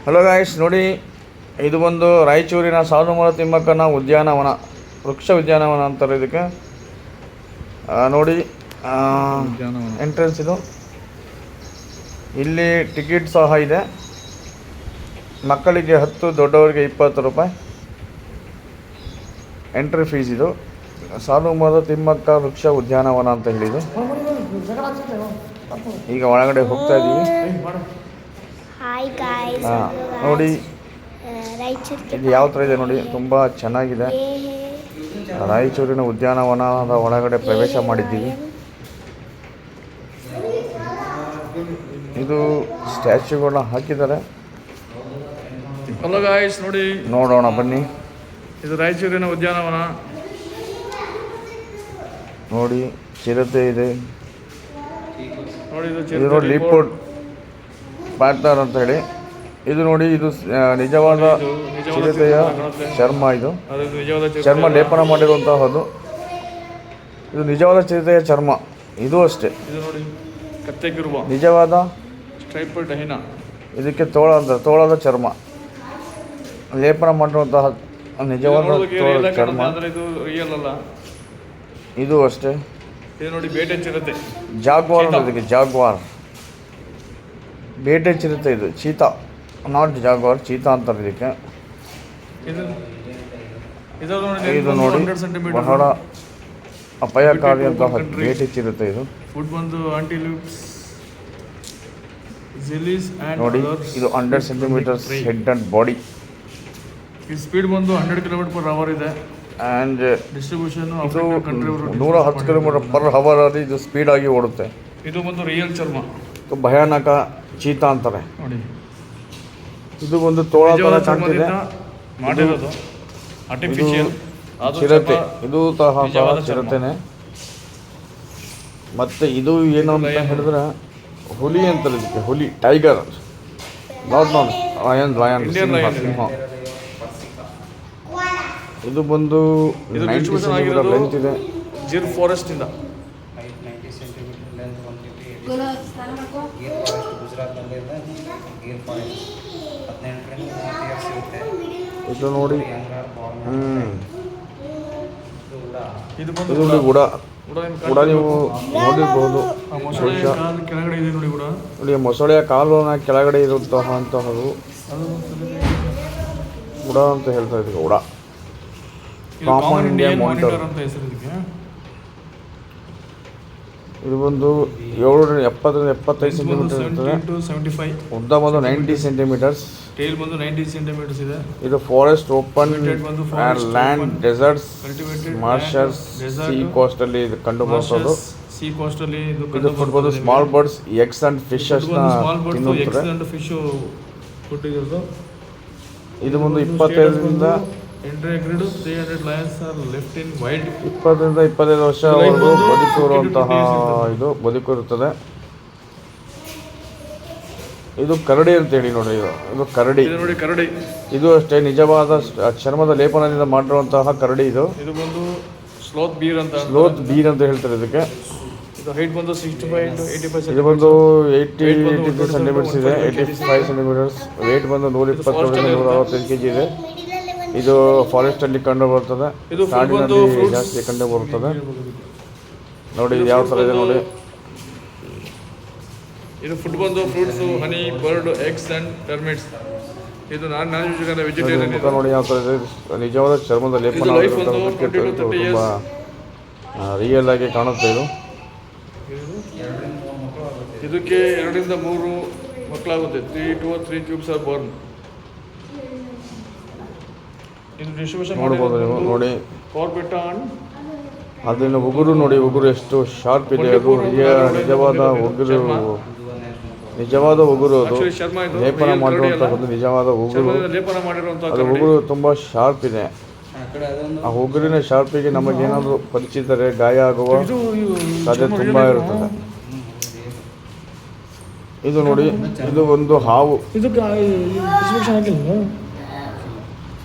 Hello guys, ನೋಡಿ ಇದು ಬಂದು ರಾಯಚೂರಿನ ಸಾಲುಮರ ತಿಮ್ಮಕ್ಕನ ಉದ್ಯಾನವನ, ವೃಕ್ಷ ಉದ್ಯಾನವನ ಅಂತಾರೆ ಇದಕ್ಕೆ. ನೋಡಿ ಎಂಟ್ರೆನ್ಸ್ ಇದು. ಇಲ್ಲಿ ಟಿಕೆಟ್ ಸಹ ಇದೆ. ಮಕ್ಕಳಿಗೆ 10, ದೊಡ್ಡವರಿಗೆ 20 ರೂಪಾಯಿ ಎಂಟ್ರಿ ಫೀಸ್. ಇದು ಸಾಲುಮರದ ತಿಮ್ಮಕ್ಕ ವೃಕ್ಷ ಉದ್ಯಾನವನ ಅಂತ ಹೇಳಿದ್ದು. ಈಗ ಒಳಗಡೆ ಹೋಗ್ತಾ ಇದ್ದೀವಿ. ನೋಡಿ ಇದು ಯಾವ ಥರ ಇದೆ ನೋಡಿ, ತುಂಬ ಚೆನ್ನಾಗಿದೆ. ರಾಯಚೂರಿನ ಉದ್ಯಾನವನದ ಒಳಗಡೆ ಪ್ರವೇಶ ಮಾಡಿದ್ದೀವಿ. ಇದು ಸ್ಟ್ಯಾಚ್ಯೂಗಳನ್ನ ಹಾಕಿದ್ದಾರೆ. ಹಲೋ ಗಾಯ್ಸ್, ನೋಡಿ ನೋಡೋಣ ಬನ್ನಿ. ಇದು ರಾಯಚೂರಿನ ಉದ್ಯಾನವನ. ನೋಡಿ ಚಿರತೆ ಇದೆ. ನೋಡಿ ಇದು ನೋಡಿ ಲೀಪೋರ್ಡ್ ಪ್ಯಾಟರ್ ಅಂತ ಹೇಳಿ. ಇದು ನೋಡಿ, ಇದು ನಿಜವಾದ ಚಿರತೆಯ ಚರ್ಮ. ಇದು ಚರ್ಮ ಲೇಪನ ಮಾಡಿರುವಂತಹದ್ದು. ಇದು ನಿಜವಾದ ಚಿರತೆಯ ಚರ್ಮ. ಇದು ಅಷ್ಟೇ. ಇದು ನೋಡಿ ಕತ್ತೆಗಿರುವ ನಿಜವಾದ ಸ್ಟ್ರೈಪ್ಡ್ ಹೈನಾ. ಇದಕ್ಕೆ ತೋಳದ ಚರ್ಮ ಲೇಪನ ಮಾಡಿರುವಂತಹ ನಿಜವಾದ ಚರ್ಮ. ಇದು ರಿಯಲ್ ಅಲ್ಲ. ಇದು ಅಷ್ಟೇ. ಇದು ನೋಡಿ ಬೇಟೆ ಚಿರತೆ, ಜಾಗ್ವಾರ್. ಇದಕ್ಕೆ ಜಾಗ್ವಾರ್, ಬೇಟೆ ಚಿರತೆ. ಇದು ಚೀತಾ, ನಾಟ್ ಜಾಗ್ವಾರ್, ಚೀತಾ ಅಂತಾರೆ ಇದಕ್ಕೆ. ಇದು ನೋಡಿ ಬಹಳ ಅಪಾಯಕಾರಿಯಂತಹ ಬೇಟೆ ಚಿರತೆ. ಇದು ಫುಡ್ ಬಂದು ಆಂಟಿಲೂಪ್ಸ್, ಜಿಲ್ಲೀಸ್ ಅಂಡ್ ನೋಡಿ. ಇದು 100 ಸೆಂಟಿಮೀಟರ್ಸ್ ಹೆಡ್ ಅಂಡ್ ಬಾಡಿ. ಈ ಸ್ಪೀಡ್ ಬಂದು 100 km/h ಇದೆ. ಆ್ಯಂಡ್ ಡಿಸ್ಟ್ರಿಬ್ಯೂಷನ್ ಇದು 110 km/h ಅಲ್ಲಿ ಇದು ಸ್ಪೀಡ್ ಆಗಿ ಓಡುತ್ತೆ. ಇದು ಬಂದು ರಿಯಲ್ ಚರ್ಮ. ಭಯಾನಕ ಚೀತಾ ಅಂತಾರೆ ನೋಡಿ. ಇದು ಒಂದು ತೋಳ ಥರ ಕಾಣ್ತಿದೆ. ಮಾಡಿರೋದು ಆರ್ಟಿಫಿಷಿಯಲ್ ಚಿರತೆ. ಇದು ಸಹ ಚಿರತೆನೆ. ಮತ್ತೆ ಇದು ಏನು ಅಂತ ಹೇಳಿದ್ರೆ ಹುಲಿ ಅಂತಾರೆ ಇದಕ್ಕೆ. ಹುಲಿ, ಟೈಗರ್, ನಾಟ್ ಲಯನ್, ಸಿಂಹ. ಇದು ಬಂದು 90 ಸೆಂಟಿಮೀಟರ್ ಲೆಂತ್ ಇದೆ. ಜಿರ್ ಫಾರೆಸ್ಟ್ ಇಂದ ಇದು ನೋಡಿ. ಇದು ನೋಡಿ ಗುಡ ನೀವು ನೋಡಿರ್ಬೋದು. ಕೆಳಗಡೆ ಇದೆ ನೋಡಿ ಗುಡ. ನೋಡಿ ಮೊಸಳೆಯ ಕಾಲುನ ಕೆಳಗಡೆ ಇರುವಂತಹದ್ದು ಗುಡ ಅಂತ ಹೇಳ್ತಾ ಇದ್ದೀವಿ. ಗುಡ ಕಾಮನ್ ಇಂಡಿಯನ್ ಮಾನಿಟರ್ ಅಂತ ಹೆಸರು ಇದಕ್ಕೆ. ಇದು ಬಂದು 770-75 ಸೆಂಟಿಮೀಟರ್ ಇರ್ತದೆ. ಉದ್ದ ಬಂದು 90 ಸೆಂಟಿಮೀಟರ್ಸ್. ಟೇಲ್ ಬಂದು 90 ಸೆಂಟಿಮೀಟರ್ಸ್ ಇದೆ. ಇದು forest, open land, deserts, marshes, sea coast ಅಲ್ಲಿ ಕಂಡು ಬರ್ತದೆ. ಸೀ ಕೋಸ್ಟ್ ಅಲ್ಲಿ ಇದು ಫುಡ್ ಬಂದು small birds, eggs and fishes ನ ತಿನ್ನುತ್ತಾರೆ. ಇದು ಬಂದು 25ರಿಂದ 25 ವರ್ಷವರೆಗೂ ಬದುಕಿರುತ್ತದೆ. ಇದು ಕರಡಿ ಅಂತ ಹೇಳಿ ನೋಡಿ. ಇದು ಕರಡಿ. ಇದು ಅಷ್ಟೇ ನಿಜವಾದ ಚರ್ಮದ ಲೇಪನದಿಂದ ಮಾಡಿರುವಂತಹ ಕರಡಿ. ಇದು ಬಂದು ಸ್ಲೋತ್ ಬೀರ್ ಅಂತ ಹೇಳ್ತಾರೆ ಇದಕ್ಕೆ. ಇದು ಹೈಟ್ ಬಂದು 65 to 85. ಇದು ಬಂದು 80 ಸೆಂಟಿಮೀಟರ್ಸ್ ಇದೆ. 85 ಸೆಂಟಿಮೀಟರ್ಸ್. ವೇಟ್ ಬಂದು 120-165 kg ಇದೆ. ಇದು ಫಾರೆಸ್ಟ್ ಅಲ್ಲಿ ಕಂಡು ಬರ್ತದೆ. ಕಾಡಿನಲ್ಲಿ ಜಾಸ್ತಿ ಕಂಡು ಬರುತ್ತದೆ. ನೋಡಿ ಯಾವ ಥರ ಇದೆ ನೋಡಿ. ಇದು ಫುಡ್ ಬಂದು fruits, honey, bird, eggs and termites. ಇದು ನಾನ್ ವೆಜಿಟೇರಿಯನ್. ನೋಡಿ ಯಾವ ಥರ ಇದೆ. ನಿಜವಾದ ಚರ್ಮದ ಲೇಪನ ತುಂಬ ರಿಯಲ್ ಆಗಿ ಕಾಣುತ್ತೆ. ಇದಕ್ಕೆ 2 to 3 ಮಕ್ಕಳಾಗುತ್ತೆ. 3 cubes are born. ಇದು ಡಿಸ್ಟ್ರಿಬ್ಯೂಷನ್ ನೋಡ್ಬೋದು ನೀವು. ನೋಡಿ ಕಾರ್ಬೆಟಾನ್. ಅದನ್ನು ಉಗುರು ನೋಡಿ, ಉಗುರು ಎಷ್ಟು ಶಾರ್ಪ್ ಇದೆ. ಅದು ನಿಜವಾದ ಉಗುರು. ಅದು ಲೇಪನ ಮಾಡಿರುವಂತಹದ್ದು ನಿಜವಾದ ಉಗುರು. ಅದು ಉಗುರು ತುಂಬ ಶಾರ್ಪ್ ಇದೆ. ಆ ಉಗುರಿನ ಶಾರ್ಪಿಗೆ ನಮಗೇನಾದರೂ ಪರಿಚಿತರೆ ಗಾಯ ಆಗುವ ಸಾಧ್ಯತೆ ತುಂಬ ಇರುತ್ತದೆ. ಇದು ನೋಡಿ, ಇದು ಒಂದು ಹಾವು.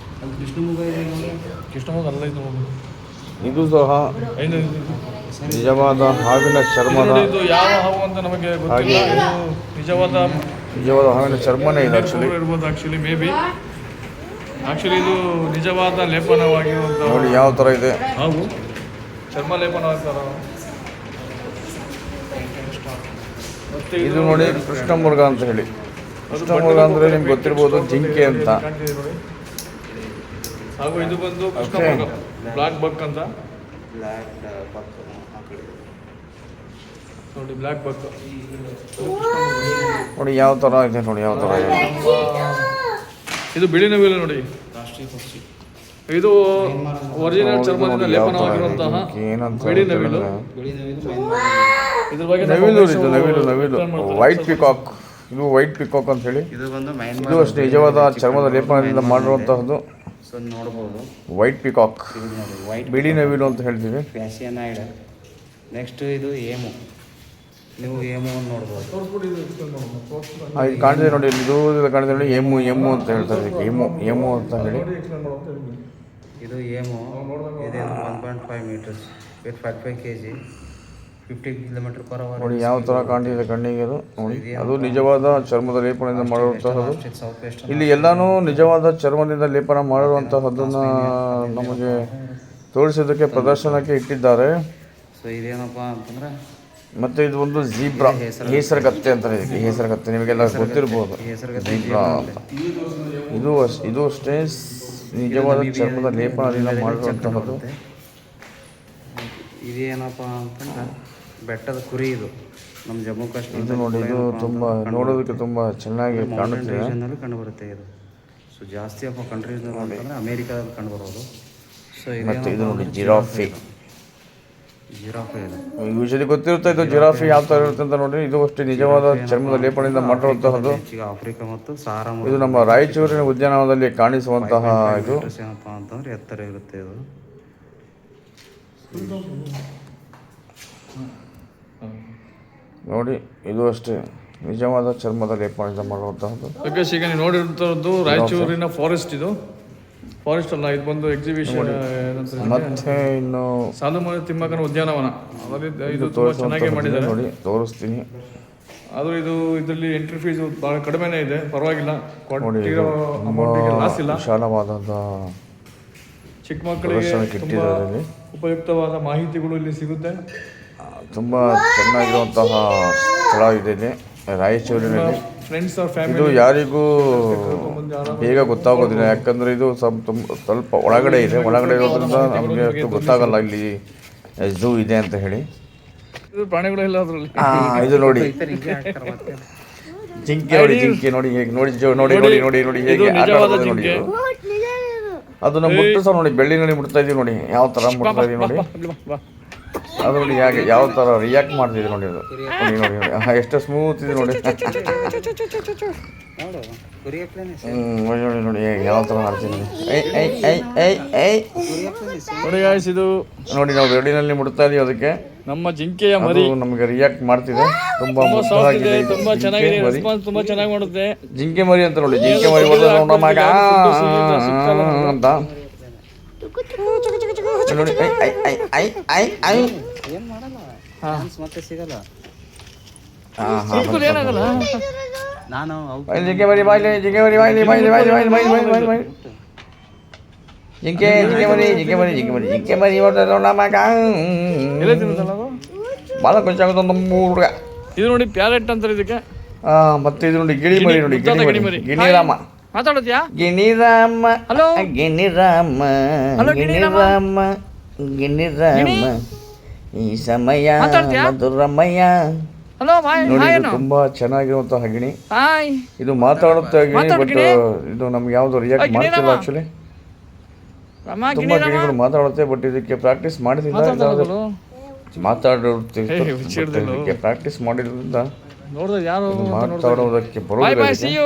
ಇದು ಸಹ ನಿಜವಾದ ಹಾವಿನ ಚರ್ಮದ ಯಾವ ಹಾವು ಅಂತ ನಮಗೆ ಗೊತ್ತಿಲ್ಲ. ನಿಜವಾದ ನಿಜವಾದ ಹಾವಿನ ಚರ್ಮನೇ ಇದೆ ಆ್ಯಕ್ಚುಲಿ. ಇರ್ಬೋದು ಆ್ಯಕ್ಚುಲಿ, ಮೇ ಬಿ. ಆ್ಯಕ್ಚುಲಿ ಇದು ನಿಜವಾದ ಲೇಪನವಾಗಿರುವಂಥ ನೋಡಿ ಯಾವ ಥರ ಇದೆ. ಹಾವು ಚರ್ಮ ಲೇಪನ ಅಂತಾರ. ಮತ್ತೆ ಇದು ನೋಡಿ ಕೃಷ್ಣಮೃಗ ಅಂತ ಹೇಳಿ. ಕೃಷ್ಣಮೃಗ ಅಂದರೆ ನಿಮ್ಗೆ ಗೊತ್ತಿರ್ಬೋದು ಜಿಂಕೆ ಅಂತ. ಕಾಣ್ತಿದೆ ನೋಡಿ. ಹಾಗೂ ಇದು ಬಂದು ಕೃಷ್ಣಮೃಗ, ಬ್ಲ್ಯಾಕ್ ಬಕ್ ಅಂತ ನೋಡಿ. ಬ್ಲ್ಯಾಕ್ ಬಕ್ ನೋಡಿ ಯಾವ ಥರ ಇದೆ, ನೋಡಿ ಯಾವ ಥರ ಇದೆ. ಇದು ಬಿಳಿ ನವಿಲು ನೋಡಿ, ರಾಷ್ಟ್ರೀಯ ಪಕ್ಷಿ. ಇದು ಒರಿಜಿನಲ್ ಚರ್ಮದಿಂದ ಲೇಪನವಾಗಿರುವಂತಹ ಏನಂತ ಬಿಳಿ ನವಿಲು. ಇದ್ರ ಬಗ್ಗೆ ನವಿಲು ಇದು ನವಿಲು ವೈಟ್ ಪಿಕಾಕ್. ಇದು ವೈಟ್ ಪಿಕಾಕ್ ಅಂತ ಹೇಳಿ. ಇದು ಅಷ್ಟೇ ನಿಜವಾದ ಚರ್ಮದ ಲೇಪನದಿಂದ ಮಾಡಿರುವಂತಹದ್ದು. ನೋಡ್ಬೋದು ವೈಟ್ ಪಿಕಾಕ್, ವೈಟ್ ಬಿಳಿ ನವಿಲು ಅಂತ ಹೇಳ್ತೀವಿ. ಫ್ಯಾಸಿಯನಾಯ್ಡ್. ನೆಕ್ಸ್ಟ್ ಇದು ಏಮು. ನೀವು ಏಮುವನ್ನು ನೋಡ್ಬೋದು. ಇದು ಕಾಣ್ತಿದೆ ನೋಡಿ, ಇದು ಕಾಣ್ತಿದೆ ನೋಡಿ. ಎಮ್ಮು ಅಂತ ಹೇಳ್ತಾರೆ ಇದಕ್ಕೆ. ಎಮ್ಮು ಅಂತ ಹೇಳಿ. ಇದು ಏಮು. ಇದು 1.5 ಮೀಟರ್ಸ್ ವಿತ್ 45 kg, 50 km/h. ನೋಡಿ ಯಾವ ಥರ ಕಾಣ್ತಿದೆ ಕಣ್ಣಿಗೆ. ಅದು ನೋಡಿ, ಅದು ನಿಜವಾದ ಚರ್ಮದ ಲೇಪನದಿಂದ ಮಾಡಿರುವಂತಹದ್ದು. ಇಲ್ಲಿ ಎಲ್ಲಾನು ನಿಜವಾದ ಚರ್ಮದಿಂದ ಲೇಪನ ಮಾಡಿರುವಂತಹದ್ದನ್ನು ನಮಗೆ ತೋರಿಸೋದಕ್ಕೆ ಪ್ರದರ್ಶನಕ್ಕೆ ಇಟ್ಟಿದ್ದಾರೆ. ಸೊ ಇದೇನಪ್ಪ ಅಂತಂದ್ರೆ ಮತ್ತೆ ಇದು ಒಂದು ಜೀಬ್ರಾ, ಹೇಸರಗತ್ತೆ ಅಂತಾರೆ ಇದಕ್ಕೆ. ಹೇಸರಗತ್ತೆ ನಿಮಗೆಲ್ಲ ಗೊತ್ತಿರ್ಬೋದು. ಜೀಬ್ರಾ ಅಂತ. ಇದು ಅಷ್ಟೇ ನಿಜವಾದ ಚರ್ಮದ ಲೇಪನದಿಂದ ಮಾಡಿರುವಂತಹದ್ದು. ಇದೇನಪ್ಪ ಅಂತಂದ್ರೆ ಬೆಟ್ಟದ ಕುರಿ. ಇದು ನಮ್ಮ ಜಮ್ಮು ಕಾಶ್ಮೀರ ಇದು ನೋಡಿ, ಇದು ತುಂಬ ನೋಡೋದಕ್ಕೆ ತುಂಬ ಚೆನ್ನಾಗಿ ಕಾಣುತ್ತೆ. ರೀಜನ್ನಲ್ಲಿ ಕಂಡುಬರುತ್ತೆ ಇದು. ಸೊ ಜಾಸ್ತಿ ಆಫ್ ಕಂಟ್ರೀಸ್ನಲ್ಲಿ ಅಂತಂದರೆ ಅಮೇರಿಕಾದಲ್ಲಿ ಕಂಡುಬರೋದು. ಸೊ ಮತ್ತು ಇದು ನೋಡಿ ಜಿರಾಫೆ. ಜಿರಾಫೆ ಇದು ಯೂಶಲಿ ಗೊತ್ತಿರುತ್ತೆ ಇದು ಜಿರಾಫೆ ಯಾವ ಥರ ಇರುತ್ತೆ ಅಂತ. ನೋಡಿ ಇದು ಅಷ್ಟೇ ನಿಜವಾದ ಚರ್ಮದ ಲೇಪನದಿಂದ ಮಾಡಿರುವಂತಹದ್ದು. ಹೆಚ್ಚಿಗೆ ಆಫ್ರಿಕಾ ಮತ್ತು ಸಹಾರಾ. ಇದು ನಮ್ಮ ರಾಯಚೂರಿನ ಉದ್ಯಾನವನದಲ್ಲಿ ಕಾಣಿಸುವಂತಹ ಇದು. ಏನಪ್ಪ ಅಂತಂದ್ರೆ ಎತ್ತರ ಇರುತ್ತೆ ಇದು. ನೋಡಿ ಇದು ಅಷ್ಟೇ ನಿಜವಾದ ಚರ್ಮದ ಲೇಪನದಿಂದ ಮಾಡುವಂತಹದ್ದು. ಬಿಕಾಸ್ ಈಗ ನೀವು ನೋಡಿರುವಂಥದ್ದು ರಾಯಚೂರಿನ ಫಾರೆಸ್ಟ್. ಇದು ಫಾರೆಸ್ಟ್ ಅಲ್ಲ, ಇದು ಬಂದು ಎಕ್ಸಿಬಿಷನ್. ಮತ್ತೆ ಇನ್ನು ಸಾಲುಮರದ ತಿಮ್ಮಕ್ಕನ ಉದ್ಯಾನವನ. ಇದು ತುಂಬ ಚೆನ್ನಾಗಿ ಮಾಡಿದ್ದಾರೆ. ನೋಡಿ ತೋರಿಸ್ತೀನಿ. ಆದರೂ ಇದರಲ್ಲಿ ಎಂಟ್ರಿ ಫೀಸ್ ಭಾಳ ಕಡಿಮೆನೇ ಇದೆ, ಪರವಾಗಿಲ್ಲ. ನೋಡಿ ಕೊಟ್ಟಿರೋ ಅಮೌಂಟಿಗೆ ಲಾಸ್ ಇಲ್ಲ. ವಿಶಾಲವಾದಂಥ ಚಿಕ್ಕ ಮಕ್ಕಳಿಗೆ ತುಂಬ ಉಪಯುಕ್ತವಾದ ಮಾಹಿತಿಗಳು ಇಲ್ಲಿ ಸಿಗುತ್ತೆ. ತುಂಬ ಚೆನ್ನಾಗಿರುವಂತಹ ಸ್ಥಳ ಇದೆ ಇಲ್ಲಿ ರಾಯಚೂರಿನಲ್ಲಿ. ಫ್ರೆಂಡ್ಸ್ ಆರ್ ಫ್ಯಾಮಿಲಿ ಇದು ಯಾರಿಗೂ ಬೇಗ ಗೊತ್ತಾಗೋದಿಲ್ಲ, ಯಾಕಂದರೆ ಇದು ಸ್ವಲ್ಪ ಒಳಗಡೆ ಇದೆ. ಒಳಗಡೆ ಇರೋದ್ರಿಂದ ನಮಗೆ ಅಷ್ಟು ಗೊತ್ತಾಗಲ್ಲ ಇಲ್ಲಿ ಝೂ ಇದೆ ಅಂತ ಹೇಳಿ. ಇದು ಪ್ರಾಣಿಗಳು ಇಲ್ಲ ಅದರಲ್ಲಿ. ಇದು ನೋಡಿ ಜಿಂಕೆ. ನೋಡಿ ಜಿಂಕೆ ನೋಡಿ ಹೇಗೆ ನೋಡಿ ನೋಡಿ ನೋಡಿ ನೋಡಿ ನೋಡಿ ಹೇಗೆ ಆಟ ಆಡ್ತದೆ ನೋಡಿ. ಅದನ್ನ ಮುಟ್ಟಿಸೋ ನೋಡಿ, ಬೆಳ್ಳಿನಲ್ಲಿ ಮುಟ್ತಾ ಇದೀವಿ ನೋಡಿ, ಯಾವ ಥರ ಮುಟ್ತಾ ಇದೀವಿ ನೋಡಿ. ಅದು ನೋಡಿ ಹೇಗೆ ಯಾವ ಥರ ರಿಯಾಕ್ಟ್ ಮಾಡ್ತಿದೆ ನೋಡಿ. ಅದು ನೋಡಿ ನೋಡಿ ನೋಡಿ ಎಷ್ಟು ಸ್ಮೂತ್ ಇದೆ ನೋಡಿ. ನೋಡಿ ನೋಡಿ ಹೇಗೆ ಯಾವ ಥರ ಮಾಡ್ತೀನಿ ನೋಡಿ. ನೋಡಿ ಗಾಯ್ಸ್, ಇದು ನೋಡಿ ನಾವು ಬೆಳ್ಳಿನಲ್ಲಿ ಮುಟ್ತಾ ಇದೀವಿ, ಅದಕ್ಕೆ ನಮ್ಮ ಜಿಂಕೆಯ ಮರಿ ನಮಗೆ ರಿಯಾಕ್ಟ್ ಮಾಡ್ತಿದೆ. ತುಂಬಾ ಮುದ್ದಾಗಿದೆ, ತುಂಬಾ ಚೆನ್ನಾಗಿದೆ, ರೆಸ್ಪಾನ್ಸ್ ತುಂಬಾ ಚೆನ್ನಾಗಿ ಮಾಡುತ್ತೆ. ಜಿಂಕೆ ಮರಿ ಅಂತ ನೋಡಿ. ಜಿಂಕೆ ಮರಿ ಮಗ ಅಂತ ನೋಡಿ. ಏನು ಮಾಡಲ್ಲ, ಮತ್ತೆ ಸಿಗಲ್ಲ. ಏನಾಗಲ್ಲ. ನಾನು ಜಿಂಕೆ ಮರಿ ಬಾಯ್ಲಿ, ಜಿಂಕೆ ಮರಿ ಬಾಯ್ಲಿ, ಬಾಯ್ಲಿ ಬಾಯ್ಲಿ ಬಾಯ್ಲಿ ಬಾಯ್ಲಿ ಬಾಯ್ಲಿ ಬಾಯ್ಲಿ. ಜಿಂಕೆ ಜಿಂಕೆ ಮರಿ ಜಿಂಕೆ ಮರಿ ಜಿಂಕೆ ಮರಿ ಜಿಂಕೆ ಮರಿ ಮಗ ಭಾಳ ಖುಷಿಯಾಗುತ್ತೆ ನಮ್ಮ ಹುಡುಗ. ಇದು ನೋಡಿ ಪ್ಯಾರೆಟ್ ಅಂತಾರೆ ಇದಕ್ಕೆ. ಮತ್ತೆ ಇದು ನೋಡಿ ಗಿಳಿ ಮರಿ ನೋಡಿ. ಗಿಣಿರಾಮ ಮಾತಾಡೋದ್ಯಾ? ಗಿಣಿರಾಮ ಹಲೋ ಗಿಣಿರಾಮ ಗಿಣಿರಾಮ ಗಿಣಿರಾಮ ಈ ಸಮಯ ಮಧುರಮಯ. ಹಲೋ ಬಾಯ್. ನೋಡಿ ಇದು ತುಂಬಾ ಚೆನ್ನಾಗಿರುವಂತಹ ಗಿಣಿ. ಹಾಯ್. ಇದು ಮಾತಾಡುತ್ತೆ ಗಿಣಿ, ಬಟ್ ಇದು ನಮ್ಗೆ ಯಾವ್ದು ರಿಯಾಕ್ಟ್ ಮಾಡ್ತಿಲ್ಲ ಆಕ್ಚುಲಿ. ತುಂಬಾ ಗಿಣಿಗಳು ಮಾತಾಡುತ್ತೆ, ಬಟ್ ಇದಕ್ಕೆ ಪ್ರಾಕ್ಟೀಸ್ ಮಾಡಿದ್ರಿಂದ ಮಾತಾಡೋದಕ್ಕೆ ಪ್ರಾಕ್ಟೀಸ್ ಮಾಡಿದ್ರಿಂದ ನೋಡಿದ್ರೆ ಯಾರು ಮಾತಾಡೋದಕ್ಕೆ ಬರೋದಿಲ್ಲ.